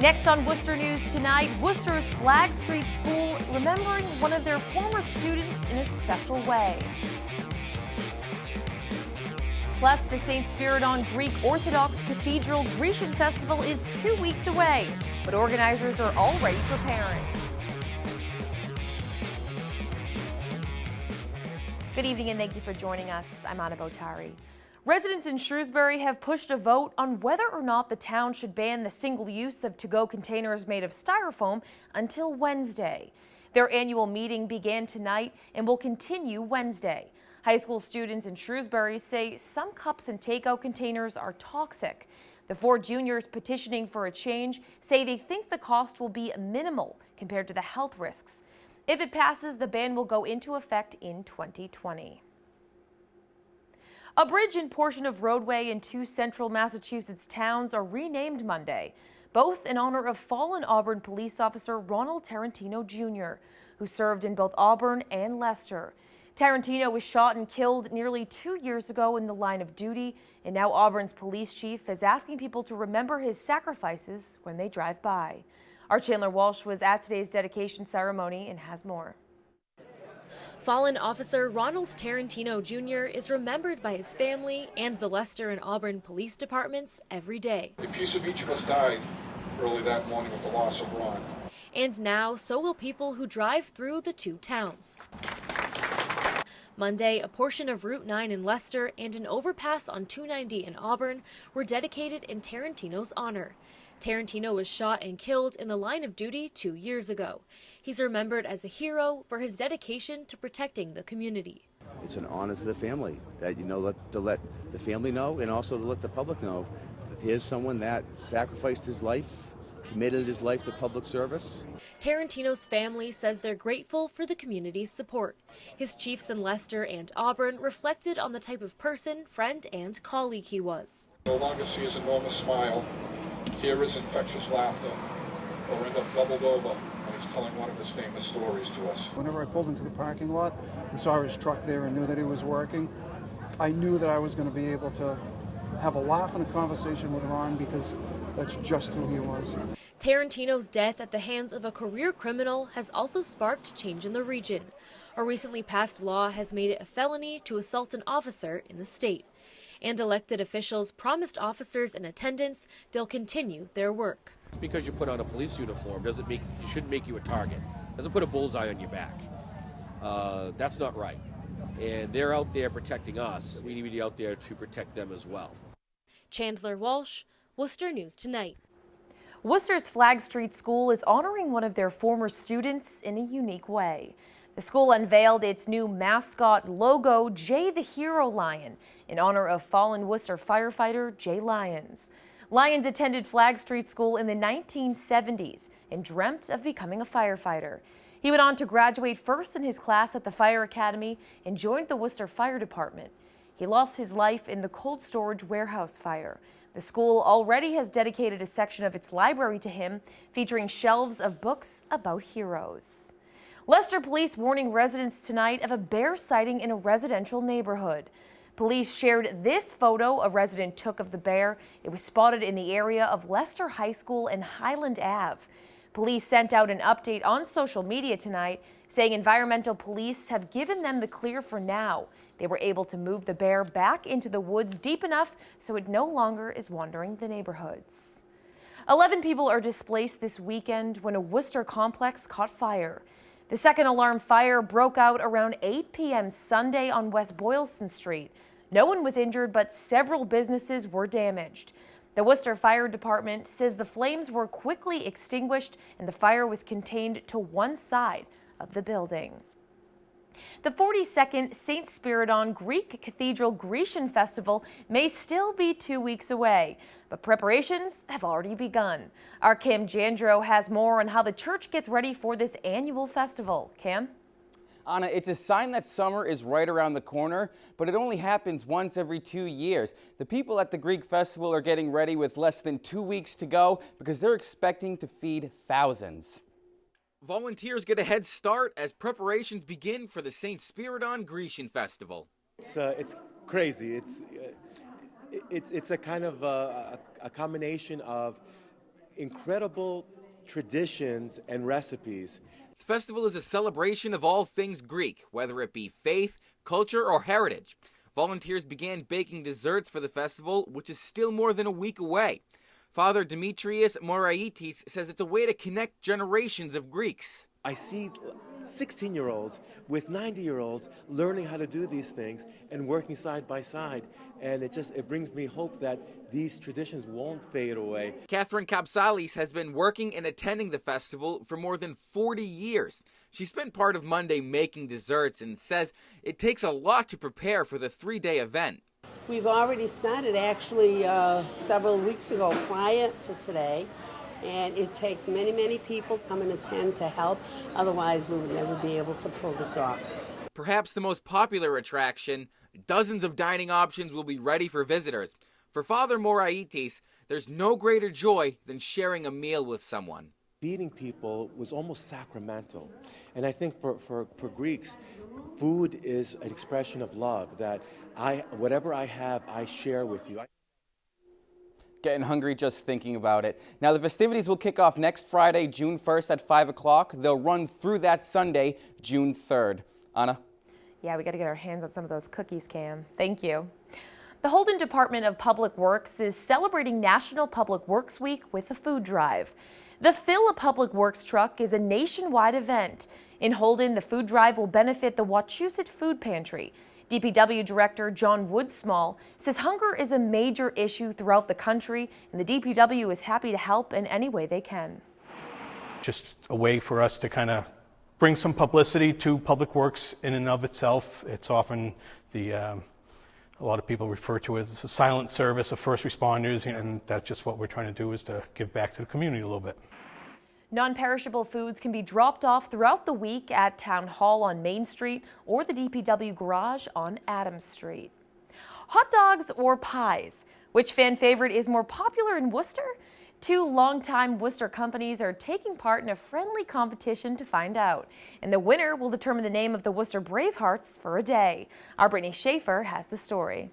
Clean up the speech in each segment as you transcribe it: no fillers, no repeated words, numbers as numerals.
Next on Worcester News tonight, Worcester's Flagg Street School remembering one of their former students in a special way. Plus, the St. Spiridon Greek Orthodox Cathedral Grecian Festival is 2 weeks away, but organizers are already preparing. Good evening and thank you for joining us. I'm Anna Botari. Residents in Shrewsbury have pushed a vote on whether or not the town should ban the single use of to-go containers made of styrofoam until Wednesday. Their annual meeting began tonight and will continue Wednesday. High school students in Shrewsbury say some cups and takeout containers are toxic. The 4 juniors petitioning for a change say they think the cost will be minimal compared to the health risks. If it passes, the ban will go into effect in 2020. A bridge and portion of roadway in 2 central Massachusetts towns are renamed Monday, both in honor of fallen Auburn police officer Ronald Tarentino Jr., who served in both Auburn and Leicester. Tarentino was shot and killed nearly 2 years ago in the line of duty, and now Auburn's police chief is asking people to remember his sacrifices when they drive by. Our Chandler Walsh was at today's dedication ceremony and has more. Fallen Officer Ronald Tarentino Jr. is remembered by his family and the Leicester and Auburn police departments every day. A piece of each of us died early that morning with the loss of Ron. And now, so will people who drive through the 2 towns. Monday, a portion of Route 9 in Leicester and an overpass on 290 in Auburn were dedicated in Tarentino's honor. Tarentino was shot and killed in the line of duty 2 years ago. He's remembered as a hero for his dedication to protecting the community. It's an honor to the family that, to let the family know and also to let the public know that here's someone that sacrificed his life, committed his life to public service. Tarentino's family says they're grateful for the community's support. His chiefs in Leicester and Auburn reflected on the type of person, friend, and colleague he was. No longer see his enormous smile, hear his infectious laughter, or end up doubled over when he's telling one of his famous stories to us. Whenever I pulled into the parking lot and saw his truck there and knew that he was working, I knew that I was going to be able to have a laugh and a conversation with Ron because that's just who he was. Tarentino's death at the hands of a career criminal has also sparked change in the region. A recently passed law has made it a felony to assault an officer in the state. And elected officials promised officers in attendance they'll continue their work. Just because you put on a police uniform shouldn't make you a target. Doesn't put a bullseye on your back. That's not right. And they're out there protecting us. We need to be out there to protect them as well. Chandler Walsh, Worcester News Tonight. Worcester's Flagg Street School is honoring one of their former students in a unique way. The school unveiled its new mascot logo, Jay the Hero Lion, in honor of fallen Worcester firefighter Jay Lyons. Lyons attended Flagg Street School in the 1970s and dreamt of becoming a firefighter. He went on to graduate first in his class at the Fire Academy and joined the Worcester Fire Department. He lost his life in the cold storage warehouse fire. The school already has dedicated a section of its library to him, featuring shelves of books about heroes. Leicester police warning residents tonight of a bear sighting in a residential neighborhood. Police shared this photo a resident took of the bear. It was spotted in the area of Leicester High School and Highland Ave. Police sent out an update on social media tonight, saying environmental police have given them the clear for now. They were able to move the bear back into the woods deep enough so it no longer is wandering the neighborhoods. 11 people are displaced this weekend when a Worcester complex caught fire. The second alarm fire broke out around 8 p.m. Sunday on West Boylston Street. No one was injured, but several businesses were damaged. The Worcester Fire Department says the flames were quickly extinguished and the fire was contained to one side of the building. The 42nd St. Spiridon Greek Cathedral Grecian Festival may still be 2 weeks away, but preparations have already begun. Our Cam Jandro has more on how the church gets ready for this annual festival. Cam? Anna, it's a sign that summer is right around the corner, but it only happens once every 2 years. The people at the Greek festival are getting ready with less than 2 weeks to go because they're expecting to feed thousands. Volunteers get a head start as preparations begin for the St. Spiridon Grecian Festival. It's crazy. It's a kind of a combination of incredible traditions and recipes. The festival is a celebration of all things Greek, whether it be faith, culture, or heritage. Volunteers began baking desserts for the festival, which is still more than a week away. Father Demetrios Moraitis says it's a way to connect generations of Greeks. I see 16-year-olds with 90-year-olds learning how to do these things and working side by side. And it brings me hope that these traditions won't fade away. Catherine Kapsalis has been working and attending the festival for more than 40 years. She spent part of Monday making desserts and says it takes a lot to prepare for the 3-day event. We've already started actually several weeks ago prior to today. And it takes many, many people come and attend to help. Otherwise, we would never be able to pull this off. Perhaps the most popular attraction, dozens of dining options will be ready for visitors. For Father Moraitis, there's no greater joy than sharing a meal with someone. Feeding people was almost sacramental. And I think for Greeks, food is an expression of love, that whatever I have, I share with you. Getting hungry just thinking about it. Now, the festivities will kick off next Friday, June 1st at 5 o'clock. They'll run through that Sunday, June 3rd. Anna? Yeah, we got to get our hands on some of those cookies, Cam. Thank you. The Holden Department of Public Works is celebrating National Public Works Week with a food drive. The Fill a Public Works truck is a nationwide event. In Holden, the food drive will benefit the Wachusett Food Pantry. DPW Director John Woodsmall says hunger is a major issue throughout the country, and the DPW is happy to help in any way they can. Just a way for us to kind of bring some publicity to Public Works in and of itself. It's often a lot of people refer to it as a silent service of first responders, and that's just what we're trying to do, is to give back to the community a little bit. Non-perishable foods can be dropped off throughout the week at Town Hall on Main Street or the DPW garage on Adams Street. Hot dogs or pies? Which fan favorite is more popular in Worcester? 2 longtime Worcester companies are taking part in a friendly competition to find out. And the winner will determine the name of the Worcester Bravehearts for a day. Our Brittany Schaefer has the story.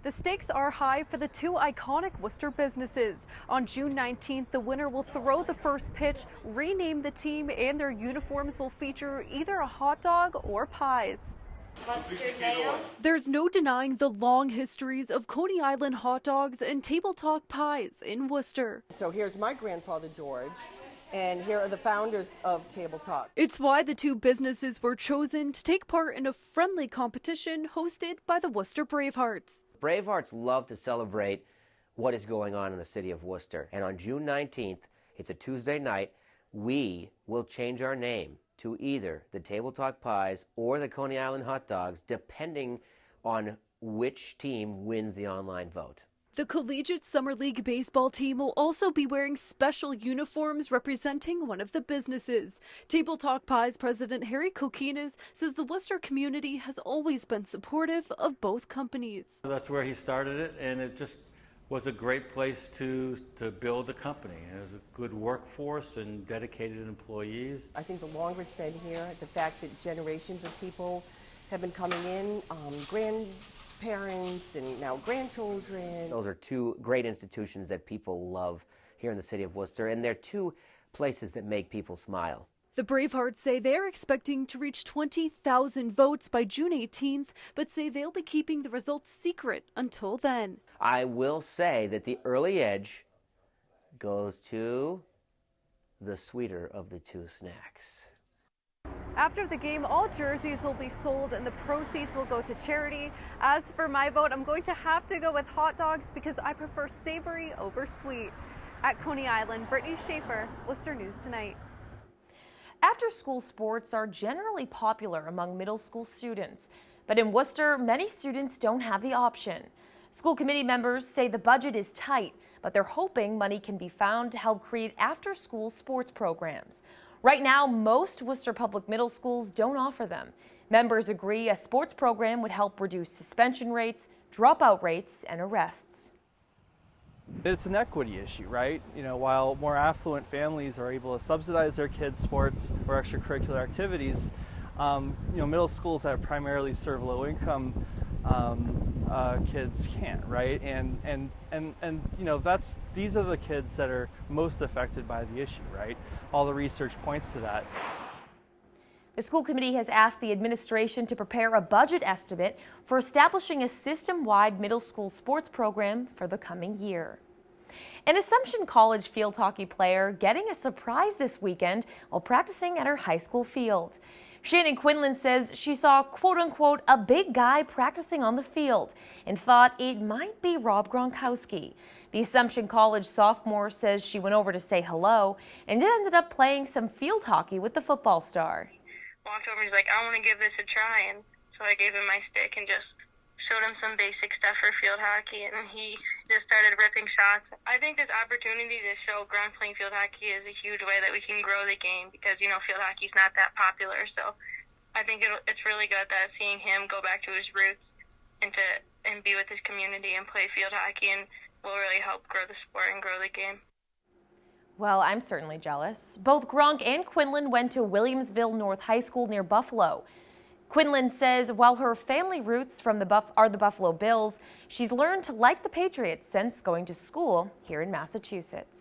The stakes are high for the 2 iconic Worcester businesses. On June 19th, the winner will throw the first pitch, rename the team, and their uniforms will feature either a hot dog or pies. Mustard mayo. There's no denying the long histories of Coney Island hot dogs and table talk pies in Worcester. So here's my grandfather George, and here are the founders of Table Talk. It's why the 2 businesses were chosen to take part in a friendly competition hosted by the Worcester Bravehearts. Bravehearts love to celebrate what is going on in the city of Worcester. And on June 19th, it's a Tuesday night, we will change our name to either the Table Talk Pies or the Coney Island Hot Dogs, depending on which team wins the online vote. The Collegiate Summer League baseball team will also be wearing special uniforms representing one of the businesses. Table Talk Pies president Harry Kokinas says the Worcester community has always been supportive of both companies. That's where he started it, and it just was a great place to build the company. It was a good workforce and dedicated employees. I think the longer it's been here, the fact that generations of people have been coming in, grandparents and now grandchildren. Those are 2 great institutions that people love here in the city of Worcester, and they're 2 places that make people smile. The Bravehearts say they're expecting to reach 20,000 votes by June 18th, but say they'll be keeping the results secret until then. I will say that the early edge goes to the sweeter of the 2 snacks. After the game, all jerseys will be sold and the proceeds will go to charity. As for my vote, I'm going to have to go with hot dogs because I prefer savory over sweet. At Coney Island, Brittany Schaefer, Worcester News Tonight. After-school sports are generally popular among middle school students, but in Worcester, many students don't have the option. School committee members say the budget is tight, but they're hoping money can be found to help create after-school sports programs. Right now, most Worcester public middle schools don't offer them. Members agree a sports program would help reduce suspension rates, dropout rates, and arrests. It's an equity issue, right? You know, while more affluent families are able to subsidize their kids' sports or extracurricular activities, middle schools that primarily serve low-income kids can't, right? And you know, these are the kids that are most affected by the issue, right? All the research points to that. The school committee has asked the administration to prepare a budget estimate for establishing a system-wide middle school sports program for the coming year. An Assumption College field hockey player getting a surprise this weekend while practicing at her high school field. Shannon Quinlan says she saw, quote-unquote, a big guy practicing on the field and thought it might be Rob Gronkowski. The Assumption College sophomore says she went over to say hello and then ended up playing some field hockey with the football star. Walked over, he's like, I want to give this a try, and so I gave him my stick and just showed him some basic stuff for field hockey, and he just started ripping shots. I think this opportunity to show Gronk playing field hockey is a huge way that we can grow the game because, you know, field hockey's not that popular, so I think it's really good that seeing him go back to his roots and be with his community and play field hockey and will really help grow the sport and grow the game. Well, I'm certainly jealous. Both Gronk and Quinlan went to Williamsville North High School near Buffalo. Quinlan says while her family roots are the Buffalo Bills, she's learned to like the Patriots since going to school here in Massachusetts.